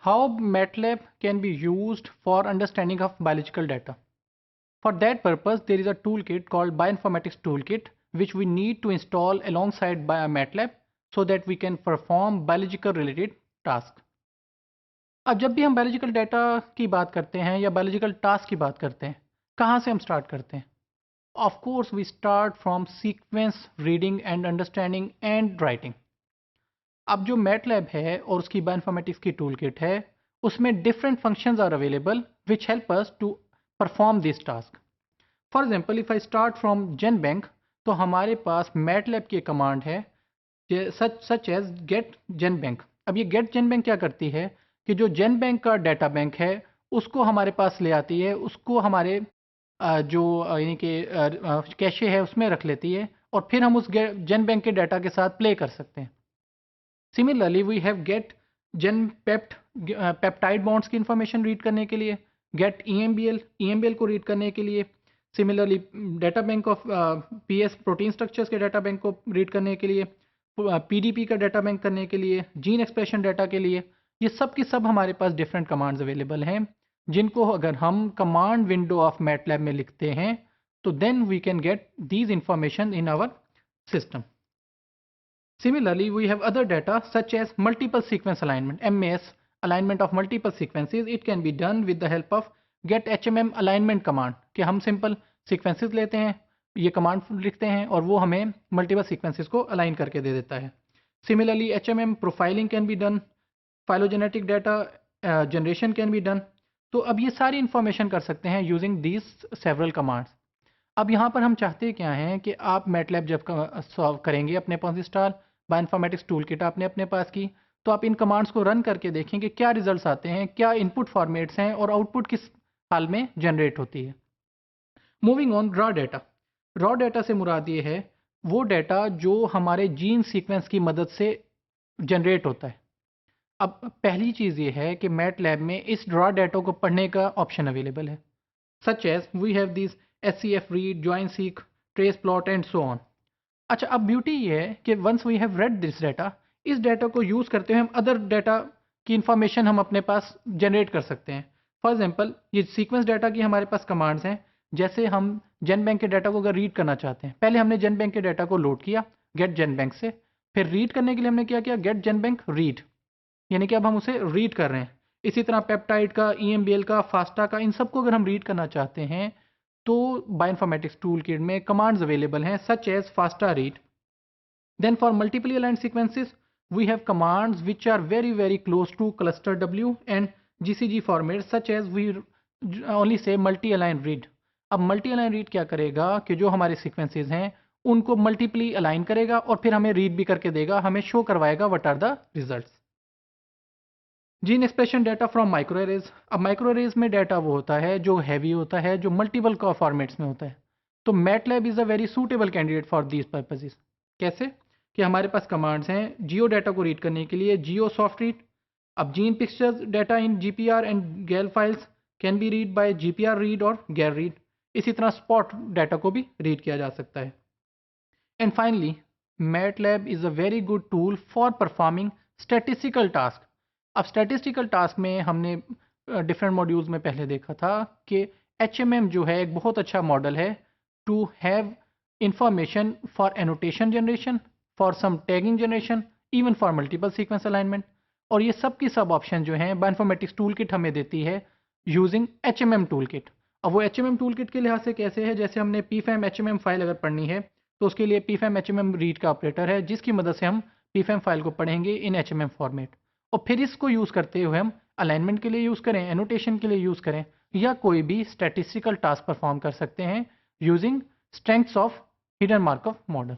How MATLAB can be used for understanding of biological data. For that purpose, there is a toolkit called Bioinformatics Toolkit, which we need to install alongside MATLAB so that we can perform biological related tasks. अब जब भी हम biological data की बात करते हैं या biological task की बात करते हैं, कहाँ से हम स्टार्ट करते हैं? Of course we start from sequence reading and understanding and writing. अब जो मैटलैब है और उसकी बायोइन्फॉर्मेटिक्स की टूल किट है, उसमें different functions are available which help us to perform this task. For example if I start from GenBank, तो हमारे पास मैटलैब की कमांड है सच एज गेट जेनबैंक। अब ये गेट जेनबैंक क्या करती है कि जो जेनबैंक का डाटा बैंक है उसको हमारे पास ले आती है, उसको हमारे जो यानी कि कैशे है उसमें रख लेती है और फिर हम उस जेनबैंक के डाटा के साथ प्ले कर सकते हैं। Similarly we have get gen peptide bonds की इंफॉर्मेशन रीड करने के लिए, गेट ईएमबीएल को रीड करने के लिए, similarly data bank of PS protein structures के डाटा बैंक को रीड करने के लिए, पीडीपी का डाटा बैंक करने के लिए, जीन एक्सप्रेशन डाटा के लिए। ये सब की सब हमारे पास डिफरेंट कमांड्स अवेलेबल हैं, जिनको अगर हम कमांड विंडो ऑफ मैटलैब में लिखते हैं तो then we can get these information in our system. Similarly, we have other data such as multiple sequence alignment, MAS, alignment of multiple sequences. It can be done with the help of get HMM alignment command कि हम simple sequences लेते हैं, ये command लिखते हैं और वो हमें multiple sequences को align करके दे देता है। Similarly, HMM profiling can be done, phylogenetic data generation can be done. तो अब ये सारी information कर सकते हैं using these several commands. अब यहाँ पर हम चाहते क्या हैं कि आप मैटलैब जब सॉल्व करेंगे अपने पास इंस्टॉल बायोइन्फॉर्मेटिक्स टूल किट आपने अपने पास की, तो आप इन कमांड्स को रन करके देखें कि क्या रिजल्ट्स आते हैं, क्या इनपुट फॉर्मेट्स हैं और आउटपुट किस हाल में जनरेट होती है। मूविंग ऑन, रॉ डाटा से मुराद ये है वो डाटा जो हमारे जीन सीक्वेंस की मदद से जनरेट होता है। अब पहली चीज़ ये है कि मैटलैब में इस रॉ डाटा को पढ़ने का ऑप्शन अवेलेबल है, such as we have this SCF read, join seek, trace plot and so on. अच्छा, अब ब्यूटी ये है कि once we have read this data, इस डाटा को यूज़ करते हुए हम अदर डाटा की इंफॉर्मेशन हम अपने पास जनरेट कर सकते हैं। फॉर एग्जांपल ये सीक्वेंस डाटा की हमारे पास कमांड्स हैं, जैसे हम जेन बैंक के डाटा को अगर रीड करना चाहते हैं, पहले हमने जेन बैंक के डाटा को लोड किया गेट जेन बैंक से, फिर रीड करने के लिए हमने क्या किया गेट जेन बैंक रीड, यानी कि अब हम उसे रीड कर रहे हैं। इसी तरह पेप्टाइड का, EMBL का, फास्टा का, इन सबको अगर हम रीड करना चाहते हैं तो बायोइन्फॉर्मेटिक्स टूल किट में कमांड्स अवेलेबल हैं such as FASTA read. Then for multiply aligned sequences we have commands which are very close to Clustal W and GCG format such as we only say multi align read. अब multi align read क्या करेगा कि जो हमारे sequences हैं उनको मल्टीपली align करेगा और फिर हमें रीड भी करके देगा, हमें शो करवाएगा what are the results. Gene expression data from microarrays. अब माइक्रोएरेज में डाटा वो होता है जो हैवी होता है, जो मल्टीपल का फॉर्मेट्स में होता है। तो MATLAB is a very suitable candidate for these purposes. कैसे कि हमारे पास कमांड्स हैं जियो डाटा को रीड करने के लिए जियो सॉफ्ट रीड। अब gene pictures data in GPR and GAL files can be read by GPR read और गैल रीड। इसी तरह स्पॉट डाटा को भी रीड किया जा सकता है। And finally MATLAB is a very good tool for performing statistical task. अब स्टैटिस्टिकल टास्क में हमने डिफरेंट मॉड्यूल्स में पहले देखा था कि HMM जो है एक बहुत अच्छा मॉडल है to have information for annotation generation, for some tagging generation, even for multiple sequence alignment. और ये सब की सब ऑप्शन जो हैं बायोइन्फॉर्मेटिक्स टूल किट हमें देती है यूजिंग HMM टूल किट। अब वो HMM टूल किट के लिहाज से कैसे है, जैसे हमने pfam HMM फाइल अगर पढ़नी है तो उसके लिए pfam HMM रीड का ऑपरेटर है जिसकी मदद से हम pfam फाइल को पढ़ेंगे इन HMM फॉर्मेट, और फिर इसको यूज़ करते हुए हम अलाइनमेंट के लिए यूज़ करें, एनोटेशन के लिए यूज़ करें या कोई भी स्टैटिस्टिकल टास्क परफॉर्म कर सकते हैं using strengths of hidden markup model.